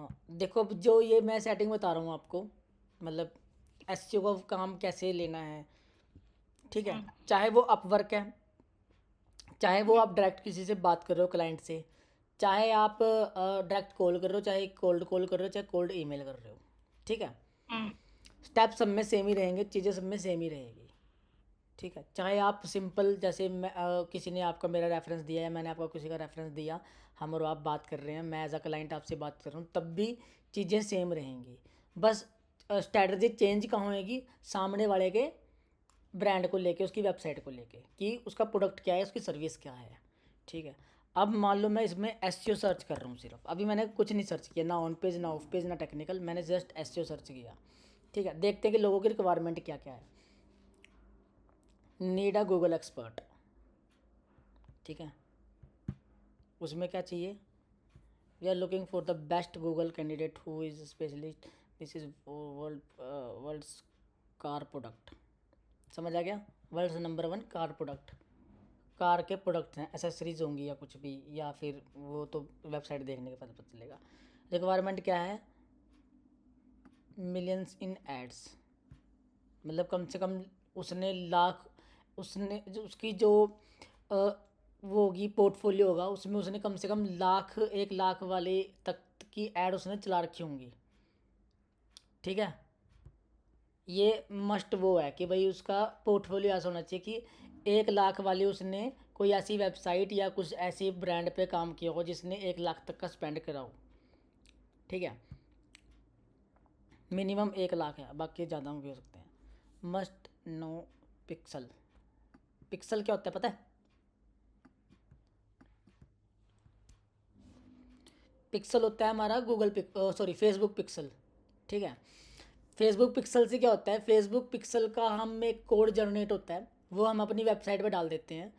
हाँ, देखो अब जो ये मैं सेटिंग बता रहा हूँ आपको, मतलब एसईओ का काम कैसे लेना है, ठीक है। हम्म। चाहे वो अपवर्क है, चाहे वो हम्म। आप डायरेक्ट किसी से बात कर रहे हो क्लाइंट से, चाहे आप डायरेक्ट कॉल कर रहे हो, चाहे कोल्ड कॉल कर रहे हो, चाहे कोल्ड ईमेल कर रहे हो, ठीक है। हम्म। स्टेप सब में सेम ही रहेंगे, चीज़ें सब में सेम ही रहेगी, ठीक है। चाहे आप सिंपल जैसे मैं किसी ने आपका मेरा रेफरेंस दिया है, मैंने आपका किसी का रेफरेंस दिया, हम और आप बात कर रहे हैं, मैं एज अ क्लाइंट आपसे बात कर रहा हूँ, तब भी चीज़ें सेम रहेंगी। बस स्ट्रैटेजी चेंज कहाँ होएगी, सामने वाले के ब्रांड को लेके, उसकी वेबसाइट को लेके कि उसका प्रोडक्ट क्या है, उसकी सर्विस क्या है, ठीक है। अब मान लो मैं इसमें एसईओ सर्च कर रहा हूँ, सिर्फ अभी मैंने कुछ नहीं सर्च किया, ना ऑन पेज ना ऑफ पेज ना टेक्निकल, मैंने जस्ट एसईओ सर्च किया, ठीक है। देखते हैं कि लोगों की रिक्वायरमेंट क्या क्या है। नीड अ गूगल एक्सपर्ट, ठीक है। उसमें क्या चाहिए, we are looking for the best Google candidate who is specialist, this is world's car product, समझ आ गया। World's number one car product, car के प्रोडक्ट्स हैं, एसेसरीज होंगी या कुछ भी, या फिर वो तो वेबसाइट देखने के बाद पता चलेगा। रिक्वायरमेंट क्या है, मिलियंस इन एड्स, मतलब कम से कम उसने लाख, उसने जो उसकी जो अ, वो होगी पोर्टफोलियो होगा, उसमें उसने कम से कम लाख, 1 लाख वाले तक की ऐड उसने चला रखी होंगी, ठीक है। ये मस्ट वो है कि भाई उसका पोर्टफोलियो ऐसा होना चाहिए कि 1 लाख वाली उसने कोई ऐसी वेबसाइट या कुछ ऐसी ब्रांड पे काम किया हो जिसने 1 लाख तक का स्पेंड करा हो, ठीक है। मिनिमम 1 लाख है, बाकी ज़्यादा भी हो सकते हैं। मस्ट नो पिक्सल, पिक्सल क्या होता है पता है, पिक्सल होता है हमारा Google pic, sorry Facebook pixel, ठीक है। फेसबुक पिक्सल से क्या होता है, फेसबुक पिक्सल का हम एक कोड जनरेट होता है, वो हम अपनी वेबसाइट पे डाल देते हैं।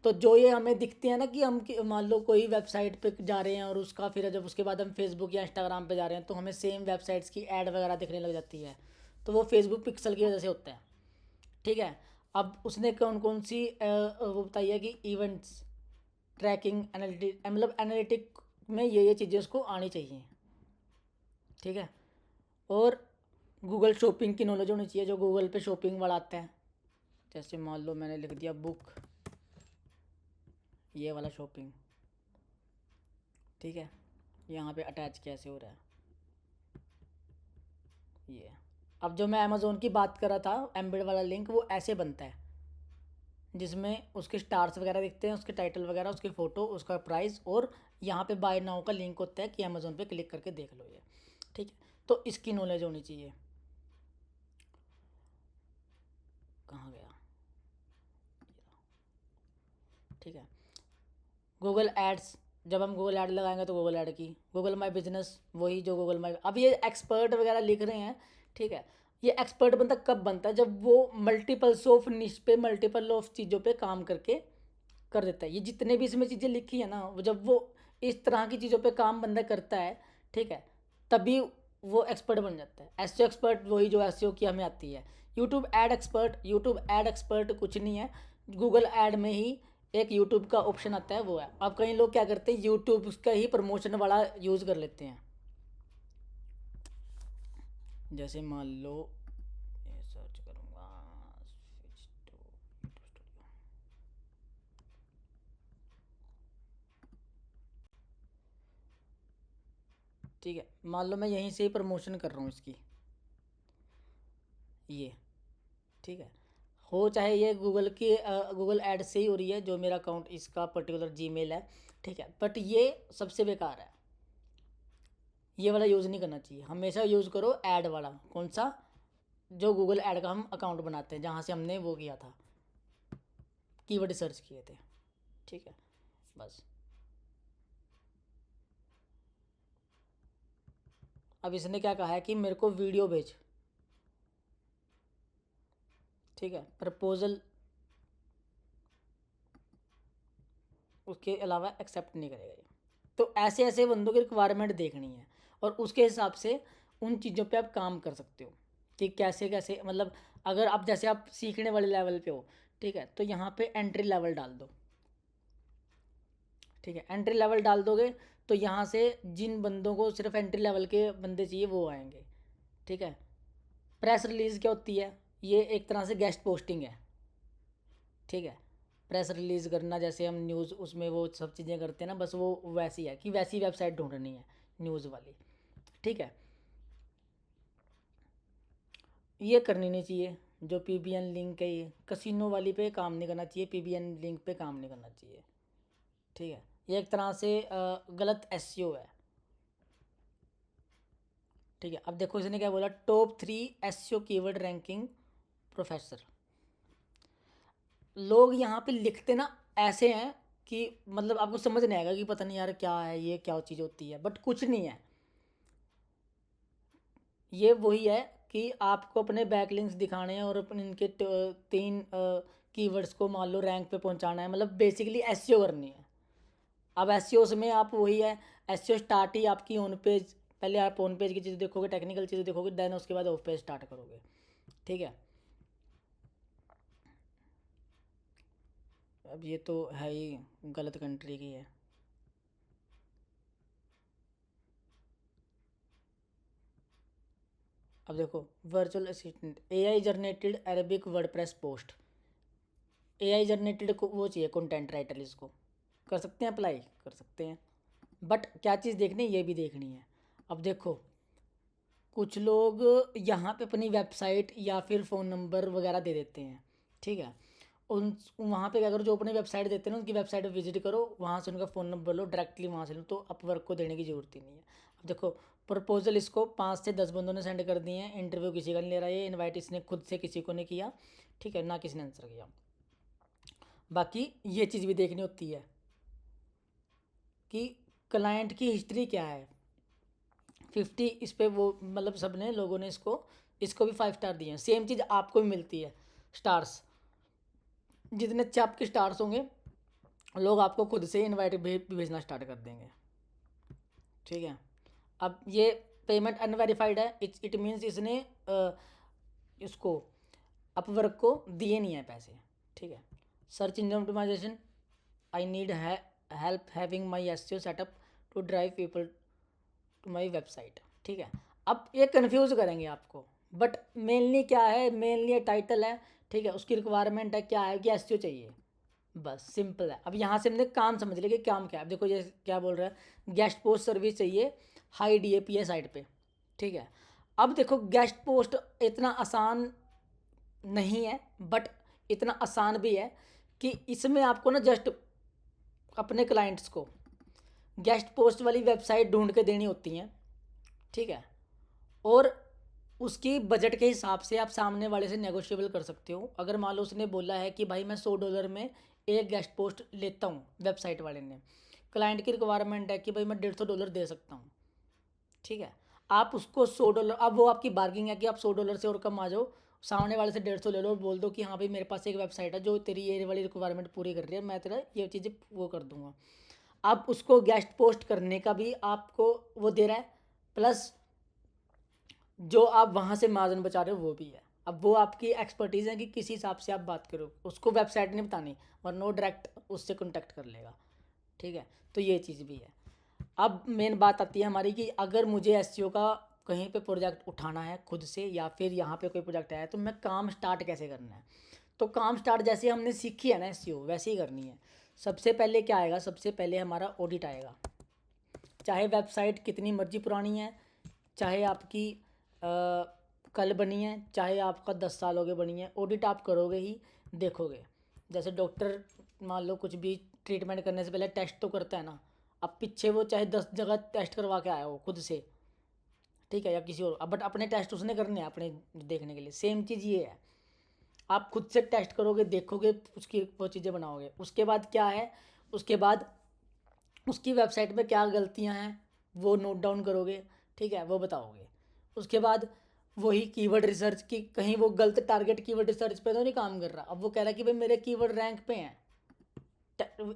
तो जो ये हमें दिखते हैं ना कि हम मान लो कोई वेबसाइट पे जा रहे हैं और उसका फिर जब उसके बाद हम फेसबुक या इंस्टाग्राम पे जा रहे हैं तो हमें सेम वेबसाइट्स की ऐड वगैरह दिखने लग जाती है, तो वो फेसबुक पिक्सल की वजह से होता है, ठीक है। अब उसने कौन कौन सी वो बताई है कि इवेंट्स ट्रैकिंग एनालिटिक, मतलब एनालिटिक में ये चीज़ें उसको आनी चाहिए, ठीक है। और गूगल शॉपिंग की नॉलेज होनी चाहिए, जो गूगल पे शॉपिंग वाला आता है, जैसे मान लो मैंने लिख दिया बुक, ये वाला शॉपिंग, ठीक है। यहाँ पे अटैच कैसे हो रहा है ये, अब जो मैं अमेज़ोन की बात कर रहा था एम्बेड वाला लिंक, वो ऐसे बनता है जिसमें उसके स्टार्स वगैरह दिखते हैं, उसके टाइटल वगैरह, उसकी फ़ोटो, उसका प्राइस, और यहाँ पे बाय नाउ का लिंक होता है कि अमेज़ोन पे क्लिक करके देख लो ये, ठीक है। तो इसकी नॉलेज होनी चाहिए। कहाँ गया, ठीक है। गूगल एड्स, जब हम गूगल ऐड लगाएंगे तो गूगल ऐड की, गूगल माई बिजनेस, वही जो गूगल माई, अब ये एक्सपर्ट वगैरह लिख रहे हैं, ठीक है। ये एक्सपर्ट बंदा कब बनता है, जब वो मल्टीपल्स ऑफ निश पे, मल्टीपल ऑफ चीज़ों पे काम करके कर देता है। ये जितने भी इसमें चीज़ें लिखी है ना, जब वो इस तरह की चीज़ों पे काम बंदा करता है, ठीक है, तभी वो एक्सपर्ट बन जाता है। एसईओ एक्सपर्ट वही जो एसईओ की हमें आती है। YouTube ad expert, YouTube ad expert कुछ नहीं है, गूगल ऐड में ही एक यूट्यूब का ऑप्शन आता है, वो है। अब कई लोग क्या करते हैं, यूट्यूब का ही प्रमोशन वाला यूज़ कर लेते हैं, जैसे मान लो ये सर्च करूँगा स्विच टू यूट्यूब स्टूडियो, ठीक है। मान लो मैं यहीं से ही प्रमोशन कर रहा हूँ इसकी, ये, ठीक है। हो चाहे ये गूगल की गूगल ऐड से ही हो रही है, जो मेरा अकाउंट इसका पर्टिकुलर जीमेल है, ठीक है, बट ये सबसे बेकार है, ये वाला यूज़ नहीं करना चाहिए। हमेशा यूज़ करो ऐड वाला, कौन सा, जो गूगल ऐड का हम अकाउंट बनाते हैं, जहाँ से हमने वो किया था, कीवर्ड सर्च किए थे, ठीक है। बस अब इसने क्या कहा है कि मेरे को वीडियो भेज, ठीक है, प्रपोजल, उसके अलावा एक्सेप्ट नहीं करेगा ये। तो ऐसे ऐसे बंदों की रिक्वायरमेंट देखनी है, और उसके हिसाब से उन चीज़ों पे आप काम कर सकते हो कि कैसे कैसे, मतलब अगर आप जैसे आप सीखने वाले लेवल पे हो, ठीक है, तो यहाँ पे एंट्री लेवल डाल दो, ठीक है। एंट्री लेवल डाल दोगे तो यहाँ से जिन बंदों को सिर्फ एंट्री लेवल के बंदे चाहिए वो आएंगे, ठीक है। प्रेस रिलीज़ क्या होती है, ये एक तरह से गेस्ट पोस्टिंग है, ठीक है। प्रेस रिलीज़ करना, जैसे हम न्यूज़ उसमें वो सब चीज़ें करते हैं ना, बस वो वैसी है कि वैसी वेबसाइट ढूंढनी है न्यूज़ वाली, ठीक है। ये करनी नहीं चाहिए, जो पीबीएन लिंक है ये कसिनो वाली पे काम नहीं करना चाहिए, पीबीएन लिंक पे काम नहीं करना चाहिए, ठीक है। ये एक तरह से गलत एसईओ है, ठीक है। अब देखो इसने क्या बोला, top 3 SEO keyword ranking professor. लोग यहाँ पे लिखते ना ऐसे हैं कि मतलब आपको समझ नहीं आएगा कि पता नहीं यार क्या है ये, क्या चीज़ होती है, बट कुछ नहीं है। ये वही है कि आपको अपने बैकलिंक्स दिखाने हैं और अपने इनके 3 कीवर्ड्स को मान लो रैंक पे पहुंचाना है, मतलब बेसिकली एसईओ करनी है। अब एसईओ में आप वही है, एसईओ स्टार्ट ही आपकी ऑन पेज, पहले आप ऑन पेज की चीज़ देखोगे, टेक्निकल चीज़ देखोगे, देन उसके बाद ऑफ पेज स्टार्ट करोगे, ठीक है। अब ये तो है ही गलत कंट्री की है। अब देखो virtual assistant AI generated Arabic WordPress post, AI generated को वो चाहिए कंटेंट राइटर, इसको कर सकते हैं अप्लाई, कर सकते हैं, बट क्या चीज़ देखनी है ये भी देखनी है। अब देखो कुछ लोग यहाँ पे अपनी वेबसाइट या फिर फ़ोन नंबर वगैरह दे देते हैं, ठीक है। उन वहाँ पे क्या करो, जो अपनी वेबसाइट देते हैं ना उनकी वेबसाइट पे विजिट करो, वहाँ से उनका फ़ोन नंबर लो, डायरेक्टली वहाँ से लो, तो अपवर्क को देने की ज़रूरत ही नहीं है। अब देखो प्रपोजल इसको 5 से 10 बंदों ने सेंड कर दिए हैं, इंटरव्यू किसी का नहीं ले रहा है, इनवाइट इसने खुद से किसी को नहीं किया, ठीक है, ना किसी ने आंसर किया। बाकी ये चीज़ भी देखनी होती है कि क्लाइंट की हिस्ट्री क्या है। 50 इस पे वो मतलब सब ने लोगों ने इसको इसको भी 5 स्टार दिए हैं, सेम चीज़ आपको भी मिलती है स्टार्स। जितने अच्छे आपके स्टार्स होंगे लोग आपको खुद से इनवाइट भेजना स्टार्ट कर देंगे, ठीक है। अब ये पेमेंट अनवेरीफाइड है, इट मीन्स इसने इसको अपवर्क को दिए नहीं है पैसे, ठीक है। Search engine optimisation, I need help having my SEO setup to drive people to my website, ठीक है। अब ये कन्फ्यूज़ करेंगे आपको, बट मेनली क्या है, मेनली टाइटल है, ठीक है, उसकी रिक्वायरमेंट है क्या है कि एसईओ चाहिए, बस सिंपल है। अब यहाँ से हमने काम समझ लिया कि काम क्या है। अब देखो ये क्या बोल रहा है, गेस्ट पोस्ट सर्विस चाहिए हाई डीएपी है साइट पे, ठीक है। अब देखो गेस्ट पोस्ट इतना आसान नहीं है, बट इतना आसान भी है कि इसमें आपको ना जस्ट अपने क्लाइंट्स को गेस्ट पोस्ट वाली वेबसाइट ढूंढ के देनी होती हैं, ठीक है। और उसकी बजट के हिसाब से आप सामने वाले से नेगोशिएबल कर सकते हो। अगर मान लो उसने बोला है कि भाई मैं $100 में एक गेस्ट पोस्ट लेता हूँ, वेबसाइट वाले ने, क्लाइंट की रिक्वायरमेंट है कि भाई मैं $150 दे सकता हूँ, ठीक है। आप उसको $100, अब वो आपकी बार्गिंग है कि आप $100 से और कम आ जाओ, सामने वाले से 150 ले लो और बोल दो कि हाँ भाई मेरे पास एक वेबसाइट है जो तेरी ये वाली रिक्वायरमेंट पूरी कर रही है, मैं तेरा ये चीज़ें वो कर दूंगा। अब उसको गेस्ट पोस्ट करने का भी आपको वो दे रहा है, प्लस जो आप वहाँ से मार्जिन बचा रहे हो वो भी है। अब वो आपकी एक्सपर्टीज़ है कि किस हिसाब से आप बात करो, उसको वेबसाइट नहीं बतानी, वरना वो डायरेक्ट उससे कॉन्टैक्ट कर लेगा, ठीक है। तो ये चीज़ भी है। अब मेन बात आती है हमारी कि अगर मुझे एसईओ का कहीं पे प्रोजेक्ट उठाना है खुद से, या फिर यहाँ पे कोई प्रोजेक्ट आया है, तो मैं काम स्टार्ट कैसे करना है। तो काम स्टार्ट जैसे हमने सीखी है ना एसईओ, वैसे ही करनी है। सबसे पहले क्या आएगा, सबसे पहले हमारा ऑडिट आएगा। चाहे वेबसाइट कितनी मर्जी पुरानी है, चाहे आपकी कल बनी है, चाहे आपका 10 साल हो गए बनी है, ऑडिट आप करोगे ही, देखोगे। जैसे डॉक्टर मान लो कुछ भी ट्रीटमेंट करने से पहले टेस्ट तो करता है ना। अब पीछे वो चाहे 10 जगह टेस्ट करवा के आया हो खुद से, ठीक है, या किसी और, अब बट अपने टेस्ट उसने करने हैं अपने देखने के लिए। सेम चीज़ ये है, आप खुद से टेस्ट करोगे, देखोगे, उसकी वो चीज़ें बनाओगे। उसके बाद क्या है, उसके बाद उसकी वेबसाइट पे क्या गलतियां हैं वो नोट डाउन करोगे, ठीक है, वो बताओगे। उसके बाद वही कीवर्ड रिसर्च की, कहीं वो गलत टारगेट कीवर्ड रिसर्च पे तो नहीं काम कर रहा। अब वो कह रहा है कि भाई मेरे कीवर्ड रैंक पे हैं,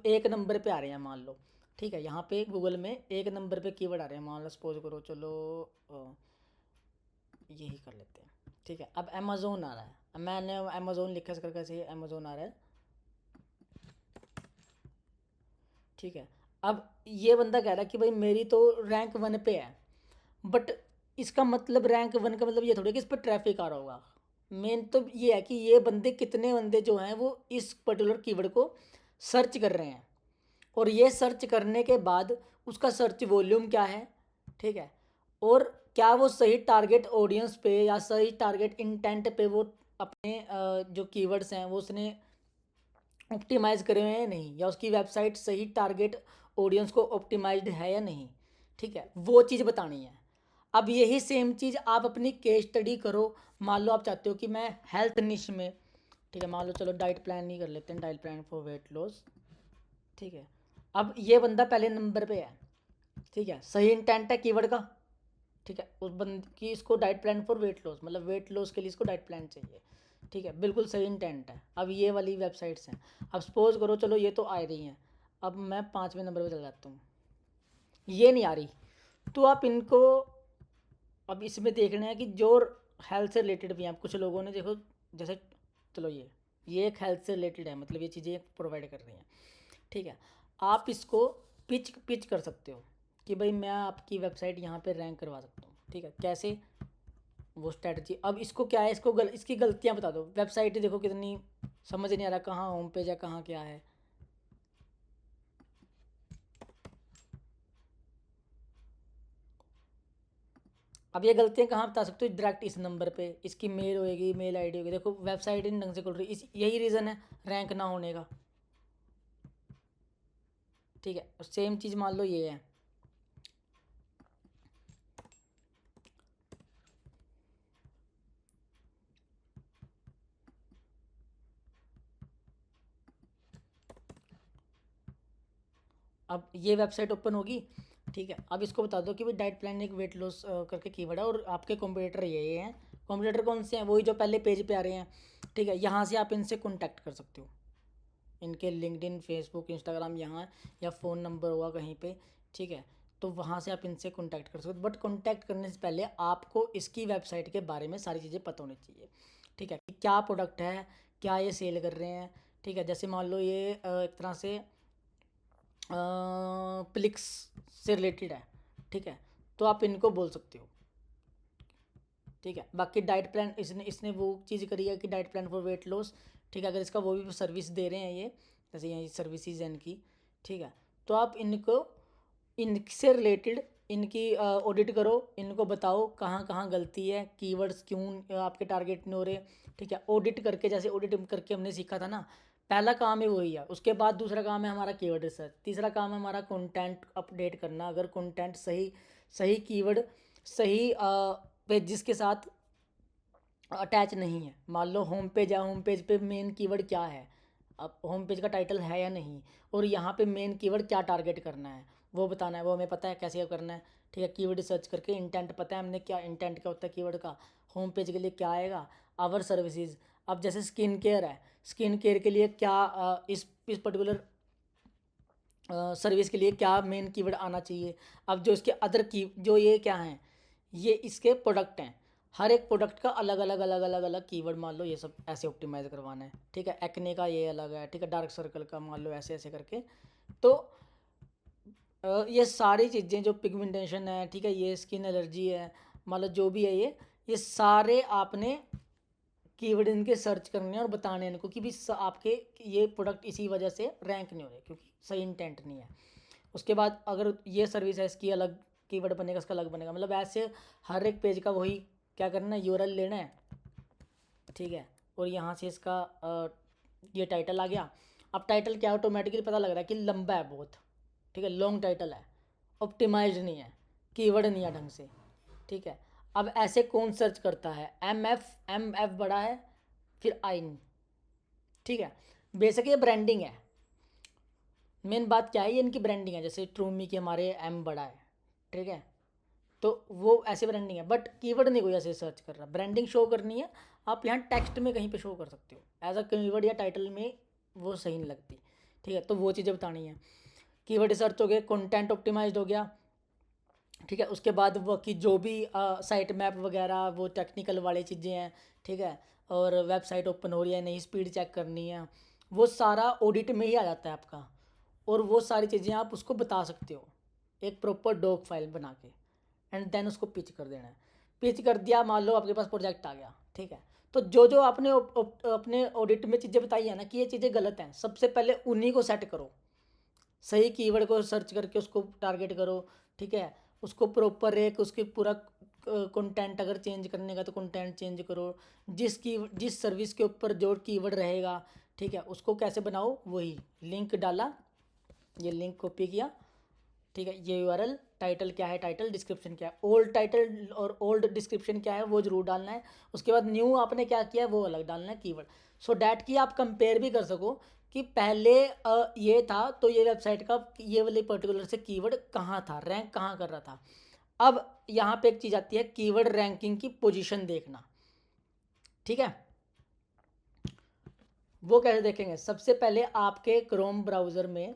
1 नंबर पे आ रहे हैं मान लो, ठीक है, यहाँ पे गूगल में 1 नंबर पे कीवर्ड आ रहे हैं, मान लो सपोज करो, चलो यही कर लेते हैं, ठीक है। अब अमेज़ोन आ रहा है, अब मैंने अमेज़ोन लिखा करके से अमेज़ोन आ रहा है, ठीक है। अब ये बंदा कह रहा है कि भाई मेरी तो रैंक 1 पे है, बट इसका मतलब रैंक 1 का मतलब ये थोड़ी है कि इस पर ट्रैफिक आ रहा होगा। मेन तो ये है कि ये बंदे कितने बंदे जो हैं वो इस पर्टिकुलर कीवर्ड को सर्च कर रहे हैं, और ये सर्च करने के बाद उसका सर्च वॉल्यूम क्या है, ठीक है, और क्या वो सही टारगेट ऑडियंस पे या सही टारगेट इंटेंट पे वो अपने जो कीवर्ड्स हैं वो उसने ऑप्टिमाइज करे हुए हैं या नहीं, या उसकी वेबसाइट सही टारगेट ऑडियंस को ऑप्टिमाइज्ड है या नहीं, ठीक है, वो चीज़ बतानी है। अब यही सेम चीज़ आप अपनी केस स्टडी करो। मान लो आप चाहते हो कि मैं हेल्थ निश में, ठीक है, मान लो चलो डाइट प्लान ही कर लेते हैं, diet plan for weight loss, ठीक है। अब ये बंदा पहले नंबर पे है, ठीक है, सही इंटेंट है कीवर्ड का, ठीक है, उस बंद की इसको diet plan for weight loss, मतलब वेट लॉस के लिए इसको डाइट प्लान चाहिए, ठीक है, बिल्कुल सही इंटेंट है। अब ये वाली वेबसाइट्स हैं, अब सपोज करो चलो ये तो आ रही हैं, अब मैं 5वें नंबर पे चल जाता हूँ, ये नहीं आ रही, तो आप इनको अब इसमें देखना है कि जो हेल्थ से रिलेटेड भी हैं। कुछ लोगों ने देखो, जैसे चलो ये एक हेल्थ से रिलेटेड है, मतलब ये चीज़ें प्रोवाइड कर रही हैं, ठीक है, आप इसको पिच पिच कर सकते हो कि भाई मैं आपकी वेबसाइट यहाँ पे रैंक करवा सकता हूँ, ठीक है, कैसे, वो स्ट्रेटजी। अब इसको क्या है, इसकी गलतियाँ बता दो। वेबसाइट देखो कितनी, समझ नहीं आ रहा कहाँ होम पेज है कहाँ क्या है। अब ये गलतियाँ कहाँ बता सकते हो, डायरेक्ट इस नंबर पे इसकी मेल होएगी, मेल आईडी होगी, देखो वेबसाइट इन ढंग से खुल रही, इस यही रीज़न है रैंक ना होने का, ठीक है। सेम चीज़ मान लो ये है, अब ये वेबसाइट ओपन होगी, ठीक है, अब इसको बता दो कि भाई डाइट प्लान एक वेट लॉस करके कीवर्ड है, और आपके कॉम्पिटिटर ये हैं। कॉम्पिटिटर कौन से हैं, वही जो पहले पेज पे आ रहे हैं, ठीक है, यहाँ से आप इनसे कॉन्टैक्ट कर सकते हो, इनके लिंक्डइन फेसबुक इंस्टाग्राम यहाँ, या फ़ोन नंबर होगा कहीं पे, ठीक है, तो वहाँ से आप इनसे कॉन्टैक्ट कर सकते हो। बट कॉन्टैक्ट करने से पहले आपको इसकी वेबसाइट के बारे में सारी चीज़ें पता होनी चाहिए, ठीक है, कि क्या प्रोडक्ट है, क्या ये सेल कर रहे हैं, ठीक है। जैसे मान लो ये एक तरह से प्लिक्स से रिलेटेड है, ठीक है, तो आप इनको बोल सकते हो, ठीक है। बाकी डाइट प्लान इसने इसने वो चीज़ करी है कि diet plan for weight loss, ठीक है, अगर इसका वो भी सर्विस दे रहे हैं ये, जैसे यहाँ सर्विसेज हैं इनकी, ठीक है, तो आप इनको इनसे रिलेटेड इनकी ऑडिट करो, इनको बताओ कहाँ कहाँ गलती है, कीवर्ड्स क्यों आपके टारगेट नहीं हो रहे, ठीक है। ऑडिट करके, जैसे ऑडिट करके हमने सीखा था ना, पहला काम है वही है, उसके बाद दूसरा काम है हमारा कीवर्ड रिसर्च, तीसरा काम है हमारा कंटेंट अपडेट करना। अगर कंटेंट सही सही कीवर्ड सही पेजेस के साथ अटैच नहीं है, मान लो होम पेज है, होम पेज पे मेन कीवर्ड क्या है, अब होम पेज का टाइटल है या नहीं, और यहाँ पे मेन कीवर्ड क्या टारगेट करना है वो बताना है, वो हमें पता है कैसे करना है, ठीक है। कीवर्ड सर्च करके इंटेंट पता है हमने, क्या इंटेंट क्या होता है कीवर्ड का, होम पेज के लिए क्या आएगा, आवर सर्विसेज। अब जैसे स्किन केयर है, स्किन केयर के लिए क्या इस पर्टिकुलर सर्विस के लिए क्या मेन कीवर्ड आना चाहिए। अब जो इसके अदर की जो ये क्या हैं, ये इसके प्रोडक्ट हैं, हर एक प्रोडक्ट का अलग अलग अलग अलग अलग कीवर्ड मान लो, ये सब ऐसे ऑप्टिमाइज करवाना है, ठीक है। एक्ने का ये अलग है, ठीक है, डार्क सर्कल का मान लो ऐसे ऐसे करके। तो ये सारी चीज़ें जो पिगमेंटेशन है, ठीक है, ये स्किन एलर्जी है, मान लो जो भी है ये सारे आपने कीवर्ड इनके सर्च करने हैं और बताने हैं इनको कि भी आपके ये प्रोडक्ट इसी वजह से रैंक नहीं हो रहे क्योंकि सही इंटेंट नहीं है। उसके बाद अगर ये सर्विस है इसकी अलग कीवर्ड बनेगा, इसका अलग बनेगा, मतलब ऐसे हर एक पेज का वही क्या करना है, यूआरएल लेना है, ठीक है, और यहाँ से इसका ये टाइटल आ गया। अब टाइटल क्या ऑटोमेटिकली पता लग रहा है कि लंबा है बहुत, ठीक है, लॉन्ग टाइटल है, ऑप्टिमाइज्ड नहीं है, कीवर्ड नहीं है ढंग से, ठीक है। अब ऐसे कौन सर्च करता है, एम एफ बड़ा है, फिर आई नहीं, ठीक है। बेसिक ये ब्रांडिंग है, मेन बात क्या है, ये इनकी ब्रांडिंग है, जैसे ट्रूमी की हमारे एम बड़ा है, ठीक है, तो वो ऐसे ब्रांडिंग है, बट कीवर्ड नहीं कोई ऐसे सर्च कर रहा, ब्रांडिंग शो करनी है, आप यहाँ टेक्स्ट में कहीं पे शो कर सकते हो एज अ कीवर्ड या टाइटल में, वो सही नहीं लगती, ठीक है, तो वो चीज़ें बतानी है। कीवर्ड सर्च हो गया, कंटेंट ऑप्टिमाइज्ड हो गया, ठीक है। उसके बाद वो कि जो भी साइट मैप वगैरह वो टेक्निकल वाली चीज़ें हैं, ठीक है, और वेबसाइट ओपन हो रही है नहीं, स्पीड चेक करनी है, वो सारा ऑडिट में ही आ जाता है आपका। और वो सारी चीज़ें आप उसको बता सकते हो एक प्रॉपर डॉक फाइल बना के, एंड देन उसको पिच कर देना है। पिच कर दिया, मान लो आपके पास प्रोजेक्ट आ गया, ठीक है। तो जो जो आपने अपने ऑडिट में चीज़ें बताई है ना कि ये चीज़ें गलत हैं, सबसे पहले उन्हीं को सेट करो। सही कीवर्ड को सर्च करके उसको टारगेट करो, ठीक है। उसको प्रॉपर एक उसकी पूरा कंटेंट अगर चेंज करने का तो कंटेंट चेंज करो। जिस सर्विस के ऊपर जो कीवर्ड रहेगा, ठीक है, उसको कैसे बनाओ, वही लिंक डाला, ये लिंक कॉपी किया, ठीक है। ये यूआरएल, टाइटल क्या है, टाइटल, डिस्क्रिप्शन क्या है, ओल्ड टाइटल और ओल्ड डिस्क्रिप्शन क्या है वो जरूर डालना है। उसके बाद न्यू आपने क्या किया है वो अलग डालना है कीवर्ड, सो डैट कि आप कंपेयर भी कर सको कि पहले ये था तो ये वेबसाइट का ये वाले पर्टिकुलर से कीवर्ड कहाँ था, रैंक कहाँ कर रहा था। अब यहाँ पे एक चीज़ आती है कीवर्ड रैंकिंग की पोजीशन देखना, ठीक है। वो कैसे देखेंगे, सबसे पहले आपके क्रोम ब्राउज़र में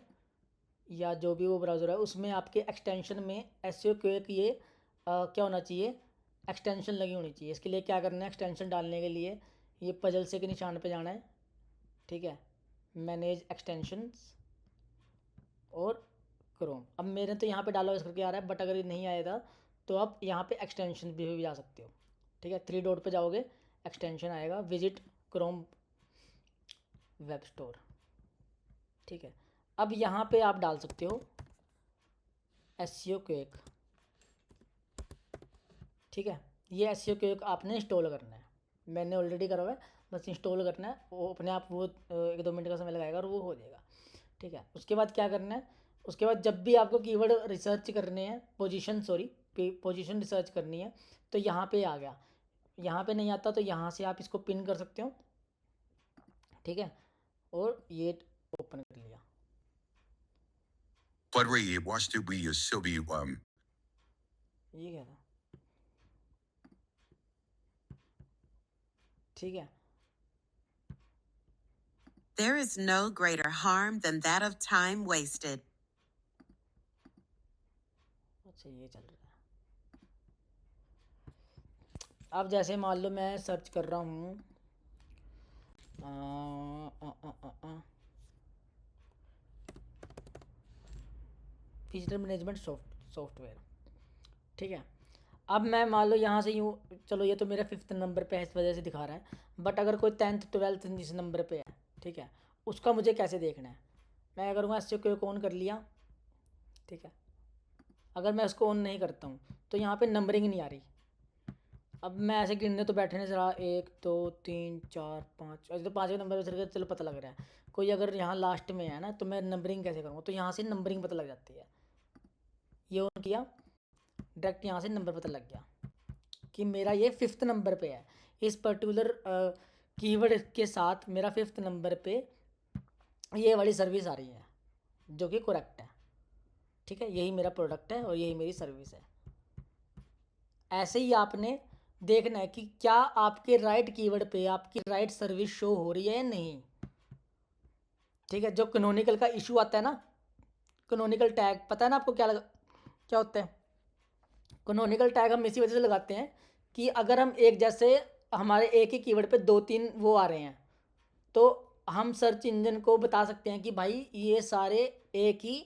या जो भी वो ब्राउज़र है उसमें आपके एक्सटेंशन में एसईओ के एक ये क्या होना चाहिए, एक्सटेंशन लगी होनी चाहिए। इसके लिए क्या करना है, एक्सटेंशन डालने के लिए ये पजल से के निशान पे जाना है, ठीक है, मैनेज एक्सटेंशंस और क्रोम। अब मेरे तो यहाँ पे डाला इस करके आ रहा है, बट अगर ये नहीं आएगा तो आप यहाँ पे एक्सटेंशन भी जा सकते हो, ठीक है। 3 डॉट पे जाओगे, एक्सटेंशन आएगा, विजिट क्रोम वेब स्टोर, ठीक है। अब यहाँ पे आप डाल सकते हो एसईओ क्विक, ठीक है। ये एसईओ क्विक आपने इंस्टॉल करना है, मैंने ऑलरेडी करा हुआ है, बस इंस्टॉल करना है, वो अपने आप वो 1-2 मिनट का समय लगाएगा और वो हो जाएगा, ठीक है। उसके बाद क्या करना है, उसके बाद जब भी आपको कीवर्ड रिसर्च करने हैं, पोजीशन रिसर्च करनी है, तो यहाँ पे आ गया, यहाँ पे नहीं आता तो यहाँ से आप इसको पिन कर सकते हो, ठीक है, और ये ओपन कर लिया। ये क्या था, ठीक है। There is no greater harm than that of time wasted. अच्छा ये चल रहा है। अब जैसे मान लो मैं सर्च कर रहा हूँ विजिटर मैनेजमेंट सॉफ्टवेयर, ठीक है। अब मैं मान लो यहाँ से यूँ, चलो ये तो मेरा 5th नंबर पे है इस वजह से दिखा रहा है, बट अगर कोई 10th 12th जिस नंबर पे है, ठीक है, उसका मुझे कैसे देखना है। मैं करूँगा एसईओ क्विक ऑन कर लिया, ठीक है। अगर मैं उसको ऑन नहीं करता हूँ तो यहाँ पे नंबरिंग नहीं आ रही। अब मैं ऐसे गिनने तो बैठने से रहा, 1 2 3 4 5, ऐसे तो 5वें नंबर पे चल, चलो पता लग रहा है। कोई अगर यहाँ लास्ट में है ना तो मैं नंबरिंग कैसे करूँगा, तो यहाँ से नंबरिंग पता लग जाती है। ये ऑन किया, डायरेक्ट यहाँ से नंबर पता लग गया कि मेरा ये 5th नंबर पे है, इस पर्टिकुलर कीवर्ड के साथ मेरा 5th नंबर पे ये वाली सर्विस आ रही है जो कि करेक्ट है, ठीक है। यही मेरा प्रोडक्ट है और यही मेरी सर्विस है। ऐसे ही आपने देखना है कि क्या आपके राइट कीवर्ड पे आपकी राइट सर्विस शो हो रही है या नहीं, ठीक है। जो कैनोनिकल का इशू आता है ना, कैनोनिकल टैग पता है ना आपको क्या होता है। कैनोनिकल टैग हम इसी वजह से लगाते हैं कि अगर हम एक जैसे हमारे एक ही कीवर्ड पे 2-3 वो आ रहे हैं तो हम सर्च इंजन को बता सकते हैं कि भाई ये सारे एक ही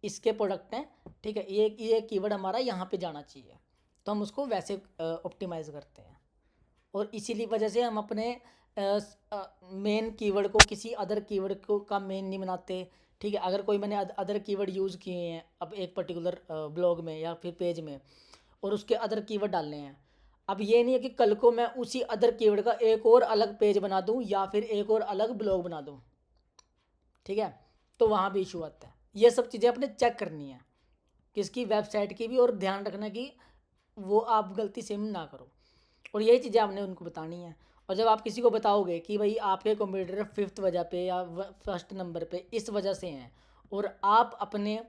इसके प्रोडक्ट हैं, ठीक है, ये कीवर्ड हमारा यहाँ पे जाना चाहिए, तो हम उसको वैसे ऑप्टिमाइज़ करते हैं। और इसीलिए वजह से हम अपने मेन कीवर्ड को किसी अदर कीवर्ड को का मेन नहीं बनाते, ठीक है। अगर कोई मैंने अदर कीवर्ड यूज़ किए हैं अब एक पर्टिकुलर ब्लॉग में या फिर पेज में और उसके अदर कीवर्ड डालने हैं, अब ये नहीं है कि कल को मैं उसी अदर कीवर्ड का एक और अलग पेज बना दूं या फिर एक और अलग ब्लॉग बना दूं, ठीक है, तो वहाँ भी इशू आता है। ये सब चीज़ें अपने चेक करनी है किसकी, वेबसाइट की भी, और ध्यान रखना कि वो आप गलती सेम ना करो, और यही चीज़ें आपने उनको बतानी है। और जब आप किसी को बताओगे कि भाई आपके कंप्यूटर 5th वजह पे या 1st नंबर पे इस वजह से हैं और आप अपने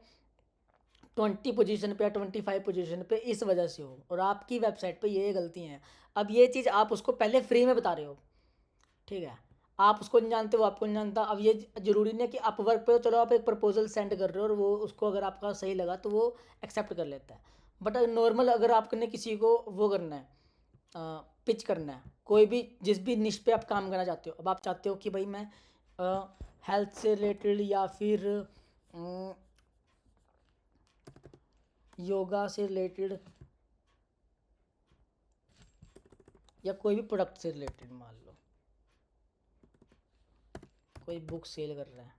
20 पोजीशन पे या 25 पोजीशन पे इस वजह से हो और आपकी वेबसाइट पे ये गलती हैं, अब ये चीज़ आप उसको पहले फ्री में बता रहे हो, ठीक है। आप उसको नहीं जानते, वो आपको नहीं जानता। अब ये ज़रूरी नहीं है कि अपवर्क पे हो, चलो आप एक प्रपोजल सेंड कर रहे हो और वो उसको अगर आपका सही लगा तो वो एक्सेप्ट कर लेता है, बट नॉर्मल अगर आपने किसी को वो करना है, पिच करना है, कोई भी जिस भी निश पे आप काम करना चाहते हो, अब आप चाहते हो कि भाई मैं हेल्थ से रिलेटेड या फिर योगा से रिलेटेड या कोई भी प्रोडक्ट से रिलेटेड, मान लो कोई बुक सेल कर रहा है,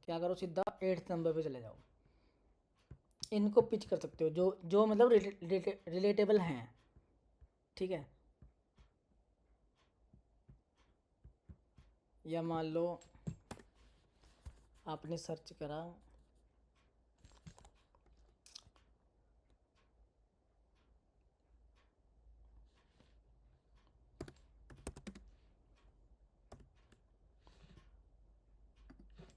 क्या करो, सीधा 8th नंबर पे चले जाओ। इनको पिच कर सकते हो जो जो मतलब रिलेटेबल हैं, ठीक है। या मान लो आपने सर्च करा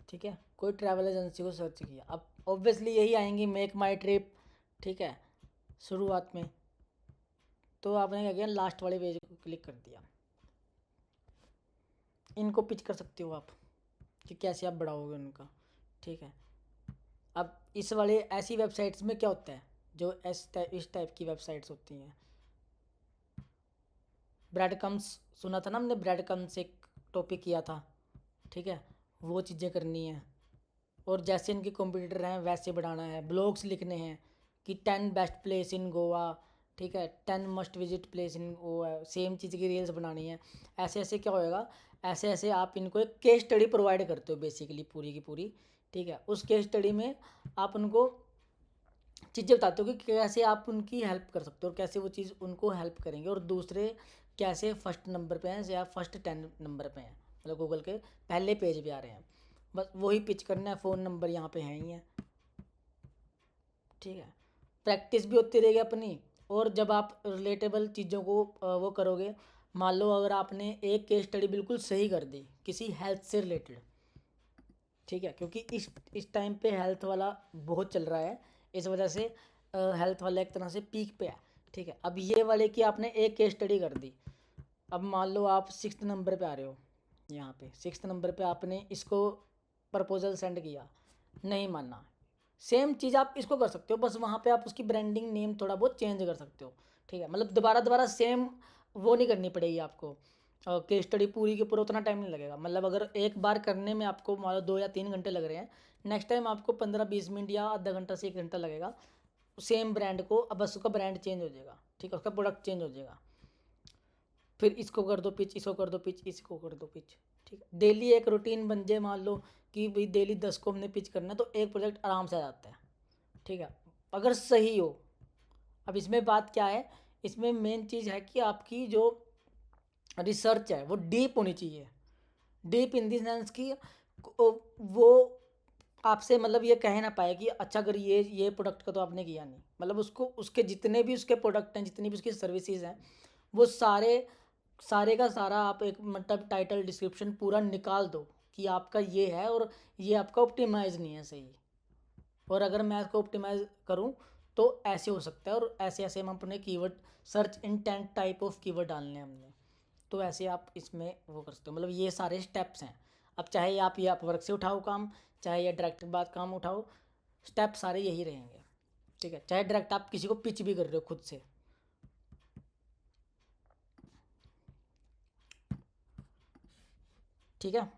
ठीक है, कोई ट्रैवल एजेंसी को सर्च किया, अब ऑब्वियसली यही आएंगी, मेक माई ट्रिप, ठीक है, शुरुआत में। तो आपने क्या किया, लास्ट वाले पेज को क्लिक कर दिया। इनको पिच कर सकते हो आप कि कैसे आप बढ़ाओगे उनका, ठीक है। अब इस वाले ऐसी वेबसाइट्स में क्या होता है, जो इस टाइप की वेबसाइट्स होती हैं, ब्रेड कम्स सुना था ना हमने, ब्रेड कम्स एक टॉपिक किया था, ठीक है, वो चीज़ें करनी है। और जैसे इनके कंप्यूटर हैं वैसे बढ़ाना है, ब्लॉग्स लिखने हैं कि 10 बेस्ट प्लेस इन गोवा, ठीक है, 10 must visit place in Goa, same चीज़ की रील्स बनानी है। ऐसे ऐसे क्या होएगा, ऐसे ऐसे आप इनको एक केस स्टडी प्रोवाइड करते हो बेसिकली पूरी की पूरी, ठीक है। उस केस स्टडी में आप उनको चीज़ें बताते हो कि कैसे आप उनकी हेल्प कर सकते हो और कैसे वो चीज़ उनको हेल्प करेंगे, और दूसरे कैसे फर्स्ट नंबर पे हैं या फर्स्ट 10 नंबर पे हैं, मतलब गूगल के पहले पेज पे आ रहे हैं। बस वही पिच करना है, फ़ोन नंबर यहाँ पे है ही है, ठीक है। प्रैक्टिस भी होती रहेगी अपनी, और जब आप रिलेटेबल चीज़ों को वो करोगे, मान लो अगर आपने एक केस स्टडी बिल्कुल सही कर दी किसी हेल्थ से रिलेटेड, ठीक है, क्योंकि इस टाइम पे हेल्थ वाला बहुत चल रहा है, इस वजह से हेल्थ वाला एक तरह से पीक पे है, ठीक है। अब ये वाले की आपने एक केस स्टडी कर दी, अब मान लो आप 6th नंबर पे आ रहे हो, यहाँ पे 6th नंबर पे आपने इसको प्रपोजल सेंड किया, नहीं माना, सेम चीज़ आप इसको कर सकते हो, बस वहाँ पे आप उसकी ब्रांडिंग नेम थोड़ा बहुत चेंज कर सकते हो, ठीक है। मतलब दोबारा दोबारा सेम वो नहीं करनी पड़ेगी आपको, केस स्टडी पूरी के पूरा उतना टाइम नहीं लगेगा, मतलब अगर एक बार करने में आपको मान लो 2 या 3 घंटे लग रहे हैं, नेक्स्ट टाइम आपको 15-20 मिनट या आधा घंटा से 1 घंटा लगेगा, सेम ब्रांड को, अब बस उसका ब्रांड चेंज हो जाएगा, ठीक है, उसका प्रोडक्ट चेंज हो जाएगा। फिर इसको कर दो पिच, इसको कर दो पिच, इसको कर दो पिच, ठीक है। डेली एक रूटीन बन जाए, मान लो कि भाई डेली 10 को हमने पिच करना है, तो एक प्रोजेक्ट आराम से आ जाता है, ठीक है, अगर सही हो। अब इसमें बात क्या है, इसमें मेन चीज़ है कि आपकी जो रिसर्च है वो डीप होनी चाहिए, डीप इन दी सेंस कि वो आपसे मतलब ये कह ना पाए कि अच्छा अगर ये प्रोडक्ट का तो आपने किया नहीं, मतलब उसको उसके जितने भी उसके प्रोडक्ट हैं, जितनी भी उसकी सर्विसेज हैं, वो सारे सारे का सारा आप एक मतलब टाइटल डिस्क्रिप्शन पूरा निकाल दो कि आपका ये है और ये आपका ऑप्टिमाइज नहीं है सही, और अगर मैं इसको ऑप्टिमाइज करूँ तो ऐसे हो सकता है, और ऐसे ऐसे हम अपने keyword search intent type of keyword डालने हैं हमने, तो ऐसे आप इसमें वो कर सकते हो, मतलब ये सारे स्टेप्स हैं। अब चाहे आप ये आप वर्क से उठाओ काम, चाहे ये डायरेक्ट बात काम उठाओ, स्टेप सारे यही रहेंगे, ठीक है। चाहे डायरेक्ट आप किसी को पिच भी कर रहे हो खुद से, ठीक है।